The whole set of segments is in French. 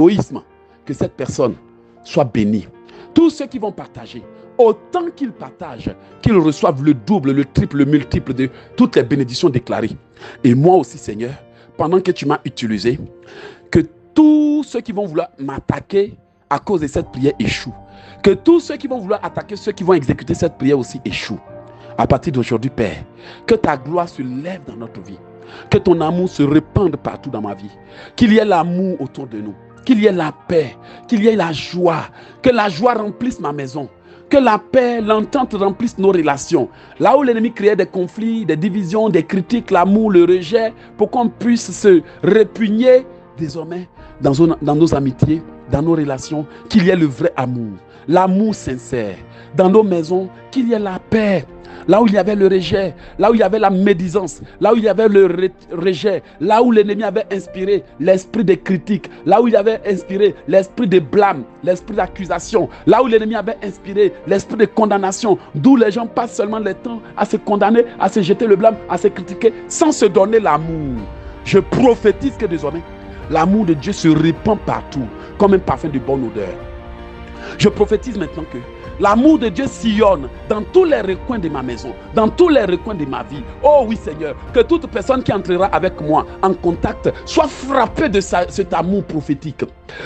égoïsme, que cette personne soit bénie. Tous ceux qui vont partager, autant qu'ils partagent, qu'ils reçoivent le double, le triple, le multiple de toutes les bénédictions déclarées. Et moi aussi, Seigneur, pendant que tu m'as utilisé, que tous ceux qui vont vouloir m'attaquer à cause de cette prière échouent. Que tous ceux qui vont vouloir attaquer ceux qui vont exécuter cette prière aussi échouent. À partir d'aujourd'hui, Père, que ta gloire se lève dans notre vie. Que ton amour se répande partout dans ma vie. Qu'il y ait l'amour autour de nous. Qu'il y ait la paix. Qu'il y ait la joie. Que la joie remplisse ma maison. Que la paix, l'entente remplisse nos relations. Là où l'ennemi créait des conflits, des divisions, des critiques, l'amour, le rejet, pour qu'on puisse se répugner désormais dans nos amitiés, dans nos relations, qu'il y ait le vrai amour, l'amour sincère. Dans nos maisons, qu'il y ait la paix. Là où il y avait le rejet, là où il y avait la médisance, là où il y avait le rejet, là où l'ennemi avait inspiré l'esprit de critique, là où il avait inspiré l'esprit de blâme, l'esprit d'accusation, là où l'ennemi avait inspiré l'esprit de condamnation, d'où les gens passent seulement le temps à se condamner, à se jeter le blâme, à se critiquer, sans se donner l'amour. Je prophétise que désormais, l'amour de Dieu se répand partout, comme un parfum de bonne odeur. Je prophétise maintenant que l'amour de Dieu sillonne dans tous les recoins de ma maison, dans tous les recoins de ma vie. Oh oui Seigneur, que toute personne qui entrera avec moi en contact soit frappée de cet amour prophétique.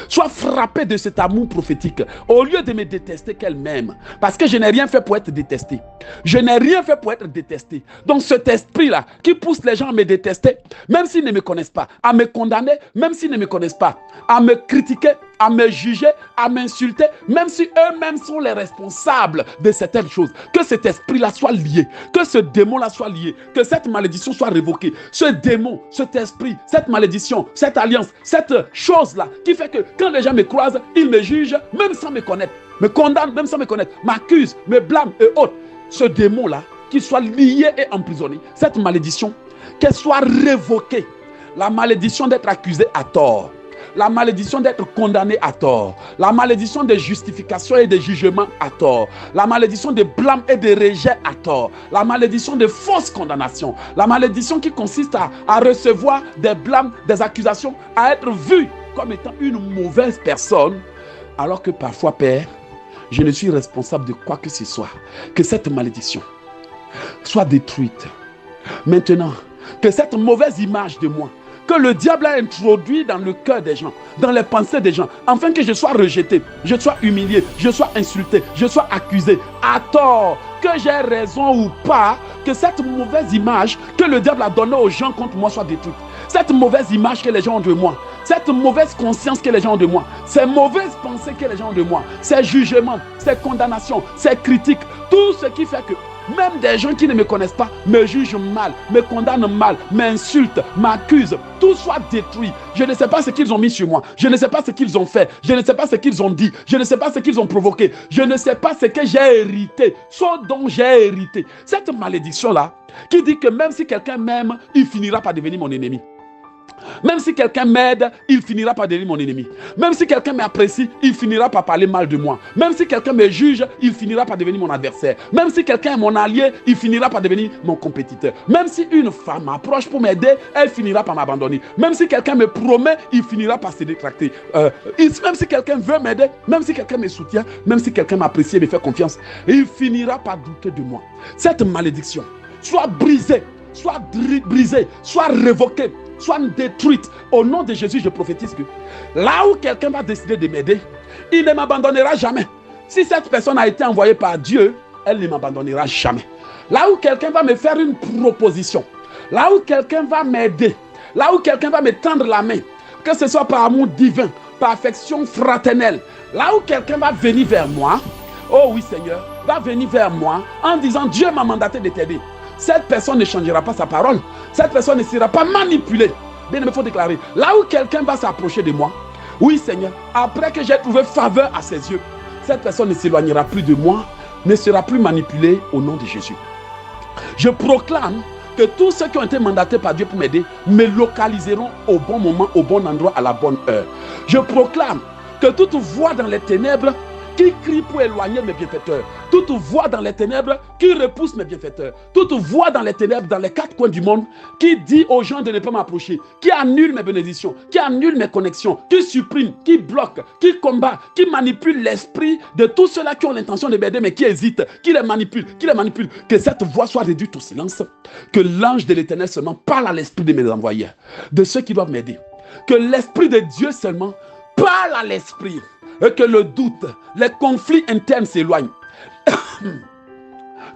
Soit frappée de cet amour prophétique. Au lieu de me détester, qu'elle m'aime. Parce que je n'ai rien fait pour être détesté. Je n'ai rien fait pour être détesté. Donc cet esprit-là qui pousse les gens à me détester, même s'ils ne me connaissent pas, à me condamner, même s'ils ne me connaissent pas, à me critiquer, à me juger, à m'insulter, même si eux-mêmes sont les responsables de certaines choses. Que cet esprit-là soit lié, que ce démon-là soit lié, que cette malédiction soit révoquée. Ce démon, cet esprit, cette malédiction, cette alliance, cette chose-là qui fait que quand les gens me croisent, ils me jugent même sans me connaître, me condamnent même sans me connaître, m'accusent, me blâment et autres. Ce démon-là, qu'il soit lié et emprisonné, cette malédiction, qu'elle soit révoquée. La malédiction d'être accusé à tort. La malédiction d'être condamné à tort. La malédiction de justification et de jugement à tort. La malédiction de blâme et de rejet à tort. La malédiction de fausse condamnation. La malédiction qui consiste à recevoir des blâmes, des accusations, à être vu comme étant une mauvaise personne. Alors que parfois, Père, je ne suis responsable de quoi que ce soit. Que cette malédiction soit détruite. Maintenant, que cette mauvaise image de moi, que le diable a introduit dans le cœur des gens, dans les pensées des gens, afin que je sois rejeté, je sois humilié, je sois insulté, je sois accusé, à tort, que j'ai raison ou pas, que cette mauvaise image que le diable a donnée aux gens contre moi soit détruite. Cette mauvaise image que les gens ont de moi, cette mauvaise conscience que les gens ont de moi, ces mauvaises pensées que les gens ont de moi, ces jugements, ces condamnations, ces critiques, tout ce qui fait que même des gens qui ne me connaissent pas me jugent mal, me condamnent mal, m'insultent, m'accusent. Tout soit détruit. Je ne sais pas ce qu'ils ont mis sur moi. Je ne sais pas ce qu'ils ont fait. Je ne sais pas ce qu'ils ont dit. Je ne sais pas ce qu'ils ont provoqué. Je ne sais pas ce que j'ai hérité. Ce dont j'ai hérité. Cette malédiction-là, qui dit que même si quelqu'un m'aime, il finira par devenir mon ennemi. Même si quelqu'un m'aide, il finira par devenir mon ennemi. Même si quelqu'un m'apprécie, il finira par parler mal de moi. Même si quelqu'un me juge, il finira par devenir mon adversaire. Même si quelqu'un est mon allié, il finira par devenir mon compétiteur. Même si une femme m'approche pour m'aider, elle finira par m'abandonner. Même si quelqu'un me promet, il finira par se détracter. Même si quelqu'un veut m'aider, même si quelqu'un me soutient, même si quelqu'un m'apprécie et me fait confiance, il finira par douter de moi. Cette malédiction soit brisée, soit révoquée, soit détruite. Au nom de Jésus, je prophétise que là où quelqu'un va décider de m'aider, il ne m'abandonnera jamais. Si cette personne a été envoyée par Dieu, elle ne m'abandonnera jamais. Là où quelqu'un va me faire une proposition, là où quelqu'un va m'aider, là où quelqu'un va me tendre la main, que ce soit par amour divin, par affection fraternelle, là où quelqu'un va venir vers moi, oh oui Seigneur, va venir vers moi en disant Dieu m'a mandaté de t'aider. Cette personne ne changera pas sa parole. Cette personne ne sera pas manipulée. Bien, il me faut déclarer. Là où quelqu'un va s'approcher de moi, oui Seigneur, après que j'ai trouvé faveur à ses yeux, cette personne ne s'éloignera plus de moi, ne sera plus manipulée au nom de Jésus. Je proclame que tous ceux qui ont été mandatés par Dieu pour m'aider me localiseront au bon moment, au bon endroit, à la bonne heure. Je proclame que toute voix dans les ténèbres qui crie pour éloigner mes bienfaiteurs, toute voix dans les ténèbres qui repousse mes bienfaiteurs, toute voix dans les ténèbres, dans les quatre coins du monde, qui dit aux gens de ne pas m'approcher, qui annule mes bénédictions, qui annule mes connexions, qui supprime, qui bloque, qui combat, qui manipule l'esprit de tous ceux-là qui ont l'intention de m'aider mais qui hésitent, qui les manipule, que cette voix soit réduite au silence, que l'ange de l'Éternel seulement parle à l'esprit de mes envoyés, de ceux qui doivent m'aider, que l'esprit de Dieu seulement parle à l'esprit, et que le doute, les conflits internes s'éloignent.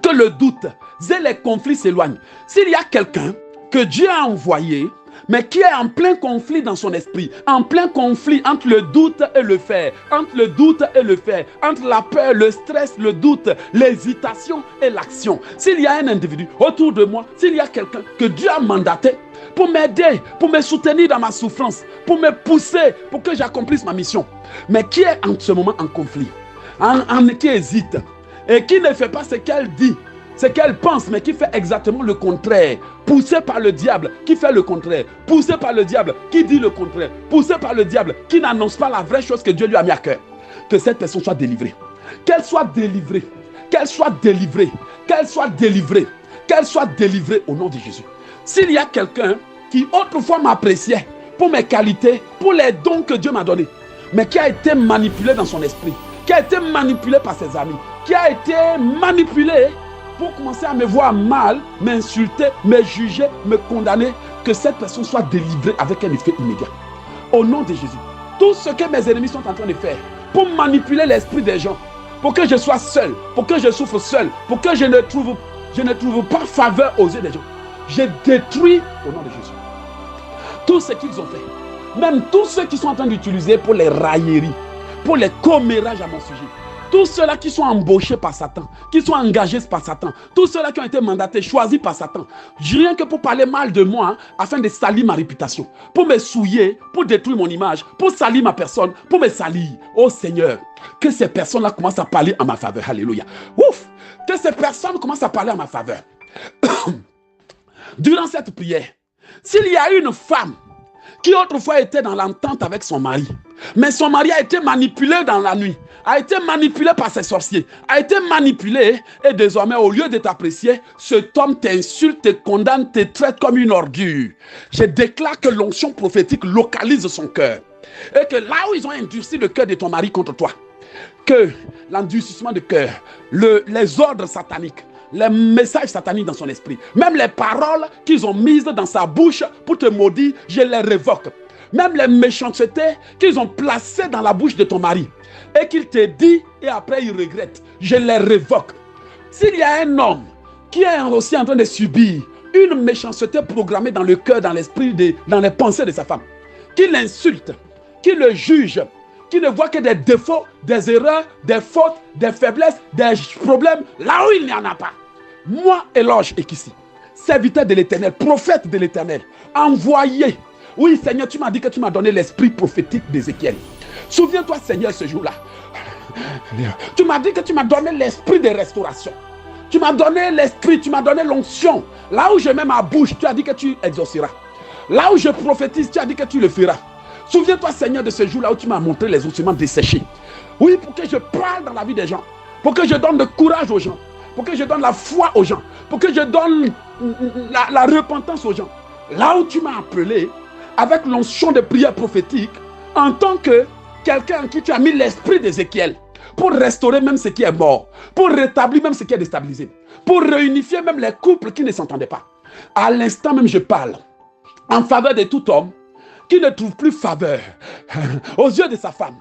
Que le doute et les conflits s'éloignent. S'il y a quelqu'un que Dieu a envoyé, mais qui est en plein conflit dans son esprit, en plein conflit entre le doute et le faire, entre le doute et le faire, entre la peur, le stress, le doute, l'hésitation et l'action. S'il y a un individu autour de moi, s'il y a quelqu'un que Dieu a mandaté pour m'aider, pour me soutenir dans ma souffrance, pour me pousser, pour que j'accomplisse ma mission, mais qui est en ce moment en conflit, qui hésite, et qui ne fait pas ce qu'elle dit, ce qu'elle pense, mais qui fait exactement le contraire, poussé par le diable, qui fait le contraire, poussé par le diable, qui dit le contraire, poussé par le diable, qui n'annonce pas la vraie chose que Dieu lui a mis à cœur. Que cette personne soit délivrée, qu'elle soit délivrée, qu'elle soit délivrée, qu'elle soit délivrée, qu'elle soit délivrée au nom de Jésus. S'il y a quelqu'un qui autrefois m'appréciait pour mes qualités, pour les dons que Dieu m'a donnés, mais qui a été manipulé dans son esprit, qui a été manipulé par ses amis, qui a été manipulé pour commencer à me voir mal, m'insulter, me juger, me condamner, que cette personne soit délivrée avec un effet immédiat. Au nom de Jésus. Tout ce que mes ennemis sont en train de faire pour manipuler l'esprit des gens, pour que je sois seul, pour que je souffre seul, pour que je ne trouve pas faveur aux yeux des gens, je détruis au nom de Jésus. Tout ce qu'ils ont fait, même tous ceux qui sont en train d'utiliser pour les railleries, pour les commérages à mon sujet, tous ceux-là qui sont embauchés par Satan, qui sont engagés par Satan, tous ceux-là qui ont été mandatés, choisis par Satan, rien que pour parler mal de moi, afin de salir ma réputation, pour me souiller, pour détruire mon image, pour salir ma personne, pour me salir. Oh Seigneur, que ces personnes-là commencent à parler en ma faveur. Alléluia. Ouf! Que ces personnes commencent à parler en ma faveur. Durant cette prière, s'il y a une femme qui autrefois était dans l'entente avec son mari, mais son mari a été manipulé dans la nuit, a été manipulé par ses sorciers, a été manipulé, et désormais au lieu de t'apprécier, cet homme t'insulte, te condamne, te traite comme une ordure. Je déclare que l'onction prophétique localise son cœur, et que là où ils ont endurci le cœur de ton mari contre toi, que l'endurcissement de cœur, les ordres sataniques, les messages sataniques dans son esprit, même les paroles qu'ils ont mises dans sa bouche pour te maudire, je les révoque. Même les méchancetés qu'ils ont placées dans la bouche de ton mari et qu'il te dit et après il regrette, je les révoque. S'il y a un homme qui est aussi en train de subir une méchanceté programmée dans le cœur, dans l'esprit, dans les pensées de sa femme, qui l'insulte, qui le juge, qui ne voit que des défauts, des erreurs, des fautes, des faiblesses, des problèmes, là où il n'y en a pas. Moi, Eloge Ekissi, serviteur de l'Éternel, prophète de l'Éternel, envoyé. Oui, Seigneur, tu m'as dit que tu m'as donné l'esprit prophétique d'Ézéchiel. Souviens-toi, Seigneur, ce jour-là. Tu m'as dit que tu m'as donné l'esprit de restauration. Tu m'as donné l'esprit, tu m'as donné l'onction. Là où je mets ma bouche, tu as dit que tu exauceras. Là où je prophétise, tu as dit que tu le feras. Souviens-toi, Seigneur, de ce jour-là où tu m'as montré les ossements desséchés. Oui, pour que je parle dans la vie des gens. Pour que je donne le courage aux gens. Pour que je donne la foi aux gens. Pour que je donne la repentance aux gens. Là où tu m'as appelé, avec l'onction de prière prophétique, en tant que quelqu'un en qui tu as mis l'esprit d'Ézéchiel, pour restaurer même ce qui est mort, pour rétablir même ce qui est déstabilisé, pour réunifier même les couples qui ne s'entendaient pas. À l'instant même, je parle en faveur de tout homme qui ne trouve plus faveur aux yeux de sa femme,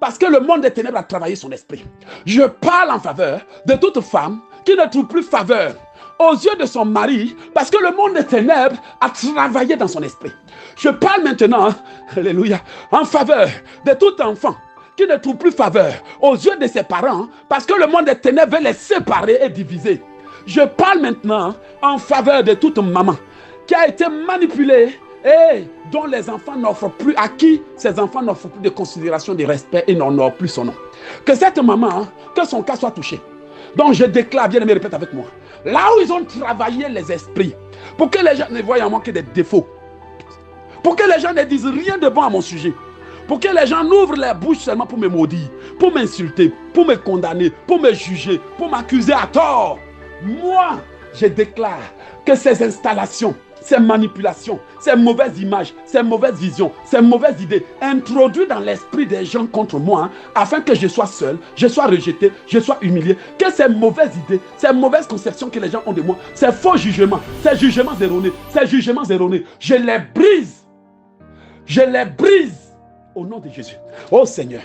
parce que le monde des ténèbres a travaillé son esprit. Je parle en faveur de toute femme qui ne trouve plus faveur aux yeux de son mari, parce que le monde des ténèbres a travaillé dans son esprit. Je parle maintenant, alléluia, en faveur de tout enfant qui ne trouve plus faveur aux yeux de ses parents, parce que le monde des ténèbres veut les séparer et diviser. Je parle maintenant en faveur de toute maman qui a été manipulée et dont les enfants n'offrent plus, à qui ces enfants n'offrent plus de considération, de respect et n'honorent plus son nom. Que cette maman, que son cas soit touché. Donc je déclare, bien aimé, répète avec moi, là où ils ont travaillé les esprits, pour que les gens ne voient en moi que des défauts, pour que les gens ne disent rien de bon à mon sujet, pour que les gens n'ouvrent leur bouche seulement pour me maudire, pour m'insulter, pour me condamner, pour me juger, pour m'accuser à tort. Moi, je déclare que ces installations, ces manipulations, ces mauvaises images, ces mauvaises visions, ces mauvaises idées introduites dans l'esprit des gens contre moi, afin que je sois seul, je sois rejeté, je sois humilié, que ces mauvaises idées, ces mauvaises conceptions que les gens ont de moi, ces faux jugements, ces jugements erronés, je les brise. Je les brise au nom de Jésus. Oh Seigneur,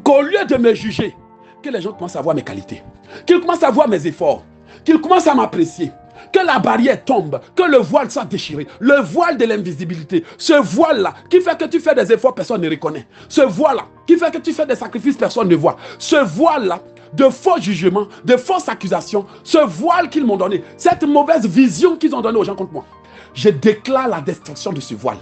qu'au lieu de me juger, que les gens commencent à voir mes qualités, qu'ils commencent à voir mes efforts, qu'ils commencent à m'apprécier, que la barrière tombe, que le voile soit déchiré, le voile de l'invisibilité, ce voile-là qui fait que tu fais des efforts, personne ne reconnaît, ce voile-là qui fait que tu fais des sacrifices, personne ne voit, ce voile-là de faux jugements, de fausses accusations, ce voile qu'ils m'ont donné, cette mauvaise vision qu'ils ont donnée aux gens contre moi, je déclare la destruction de ce voile,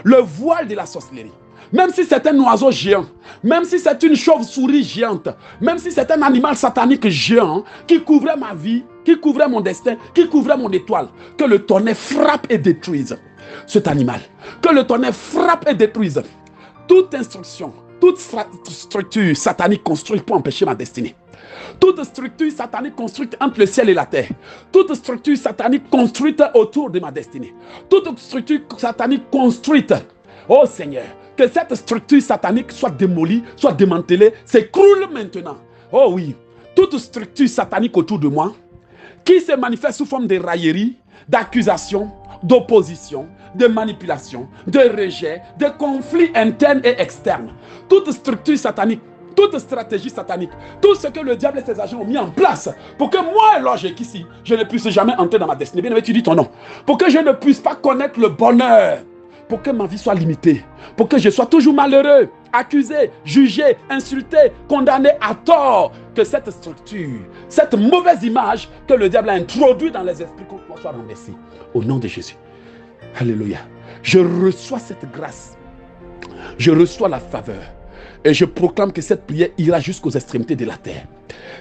le voile de la sorcellerie. Même si c'est un oiseau géant, même si c'est une chauve-souris géante, même si c'est un animal satanique géant qui couvrait ma vie, qui couvrait mon destin, qui couvrait mon étoile, que le tonnerre frappe et détruise cet animal. Que le tonnerre frappe et détruise toute instruction, toute structure satanique construite pour empêcher ma destinée. Toute structure satanique construite entre le ciel et la terre. Toute structure satanique construite autour de ma destinée. Toute structure satanique construite, oh Seigneur, que cette structure satanique soit démolie, soit démantelée, s'écroule maintenant. Oh oui, toute structure satanique autour de moi, qui se manifeste sous forme de raillerie, d'accusation, d'opposition, de manipulation, de rejet, de conflits internes et externes. Toute structure satanique, toute stratégie satanique, tout ce que le diable et ses agents ont mis en place pour que moi, lorsque ici, je ne puisse jamais entrer dans ma destinée. Bien aimé, tu dis ton nom. Pour que je ne puisse pas connaître le bonheur. Pour que ma vie soit limitée, pour que je sois toujours malheureux, accusé, jugé, insulté, condamné à tort, que cette structure, cette mauvaise image que le diable a introduite dans les esprits contre moi soit renversée. Au nom de Jésus. Alléluia. Je reçois cette grâce. Je reçois la faveur. Et je proclame que cette prière ira jusqu'aux extrémités de la terre.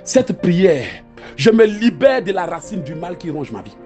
Cette prière, je me libère de la racine du mal qui ronge ma vie.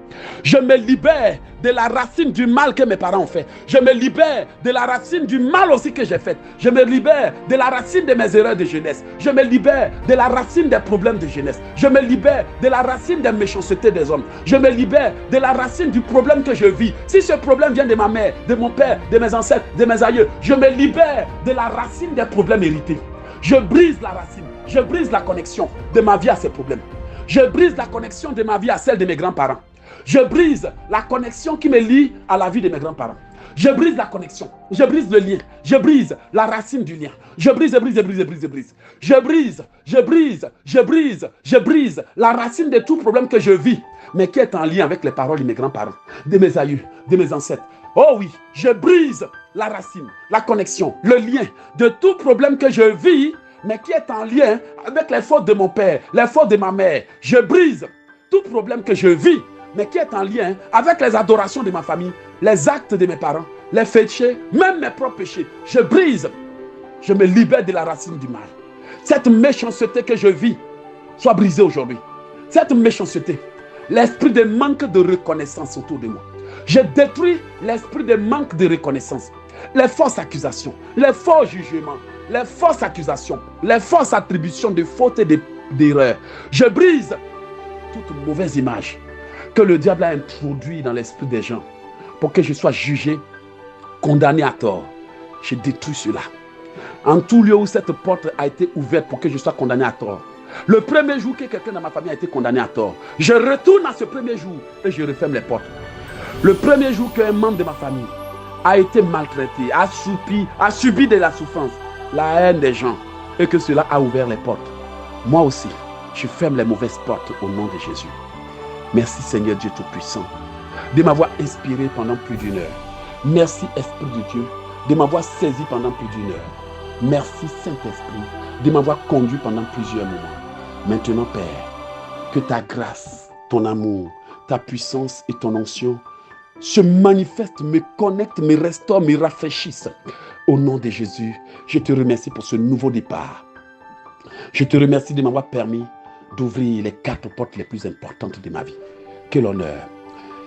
Je me libère de la racine du mal que mes parents ont fait. Je me libère de la racine du mal aussi que j'ai fait. Je me libère de la racine de mes erreurs de jeunesse. Je me libère de la racine des problèmes de jeunesse. Je me libère de la racine des méchancetés des hommes. Je me libère de la racine du problème que je vis. Si ce problème vient de ma mère, de mon père, de mes ancêtres, de mes aïeux, je me libère de la racine des problèmes hérités. Je brise la racine. Je brise la connexion de ma vie à ces problèmes. Je brise la connexion de ma vie à celle de mes grands-parents. Je brise la connexion qui me lie à la vie de mes grands-parents. Je brise la connexion. Je brise le lien. Je brise la racine du lien. Je brise la racine de tout problème que je vis, mais qui est en lien avec les paroles de mes grands-parents, de mes aïeux, de mes ancêtres. Oh oui, je brise la racine, la connexion, le lien de tout problème que je vis, mais qui est en lien avec les fautes de mon père, les fautes de ma mère. Je brise tout problème que je vis, mais qui est en lien avec les adorations de ma famille, les actes de mes parents, les péchés, même mes propres péchés. Je brise, je me libère de la racine du mal. Cette méchanceté que je vis soit brisée aujourd'hui. Cette méchanceté, l'esprit de manque de reconnaissance autour de moi. Je détruis l'esprit de manque de reconnaissance, les fausses accusations, les faux jugements, les fausses accusations, les fausses attributions de fautes et d'erreurs. Je brise toute mauvaise image que le diable a introduit dans l'esprit des gens pour que je sois jugé, condamné à tort. Je détruis cela. En tout lieu où cette porte a été ouverte pour que je sois condamné à tort. Le premier jour que quelqu'un dans ma famille a été condamné à tort, je retourne à ce premier jour et je referme les portes. Le premier jour qu'un membre de ma famille a été maltraité, a subi de la souffrance, la haine des gens, et que cela a ouvert les portes. Moi aussi, je ferme les mauvaises portes au nom de Jésus. Merci Seigneur Dieu Tout-Puissant de m'avoir inspiré pendant plus d'une heure. Merci Esprit de Dieu de m'avoir saisi pendant plus d'une heure. Merci Saint-Esprit de m'avoir conduit pendant plusieurs moments. Maintenant Père, que ta grâce, ton amour, ta puissance et ton onction se manifestent, me connectent, me restaurent, me rafraîchissent. Au nom de Jésus, je te remercie pour ce nouveau départ. Je te remercie de m'avoir permis d'ouvrir les 4 portes les plus importantes de ma vie. Que l'honneur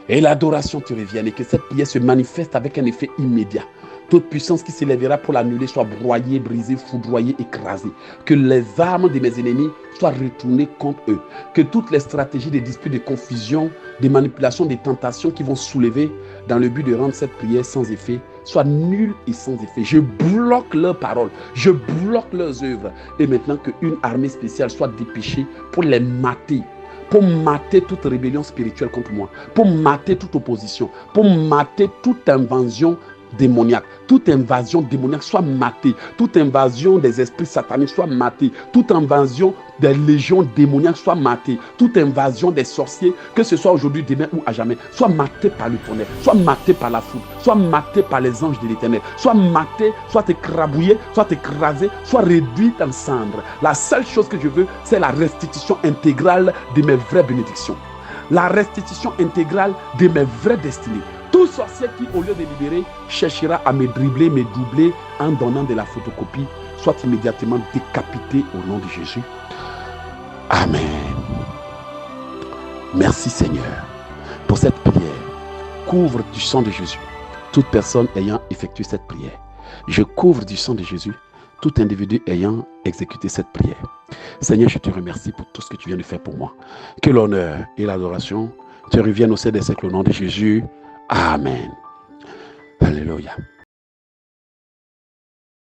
et l'adoration te reviennent et que cette prière se manifeste avec un effet immédiat Toute puissance qui s'élèvera pour l'annuler soit broyée, brisée, foudroyée, écrasée. Que les armes de mes ennemis soient retournées contre eux. Que toutes les stratégies des disputes, de confusion, des manipulations, des tentations qui vont soulever dans le but de rendre cette prière sans effet soient nulles et sans effet. Je bloque leurs paroles, je bloque leurs œuvres. Et maintenant qu'une armée spéciale soit dépêchée pour les mater. Pour mater toute rébellion spirituelle contre moi. Pour mater toute opposition. Pour mater toute invasion démoniaque, toute invasion démoniaque soit matée, toute invasion des esprits sataniques soit matée, toute invasion des légions démoniaques soit matée, toute invasion des sorciers, que ce soit aujourd'hui, demain ou à jamais, soit matée par le tonnerre, soit matée par la foudre, soit matée par les anges de l'Éternel, soit matée, soit écrabouillée, soit écrasée, soit réduite en cendres. La seule chose que je veux, c'est la restitution intégrale de mes vraies bénédictions, la restitution intégrale de mes vraies destinées. Tout sorcier qui, au lieu de libérer, cherchera à me dribbler, me doubler en donnant de la photocopie, soit immédiatement décapité au nom de Jésus. Amen. Merci Seigneur pour cette prière. Couvre du sang de Jésus toute personne ayant effectué cette prière. Je couvre du sang de Jésus tout individu ayant exécuté cette prière. Seigneur, je te remercie pour tout ce que tu viens de faire pour moi. Que l'honneur et l'adoration te reviennent au sein des siècles au nom de Jésus. Amen. Alléluia.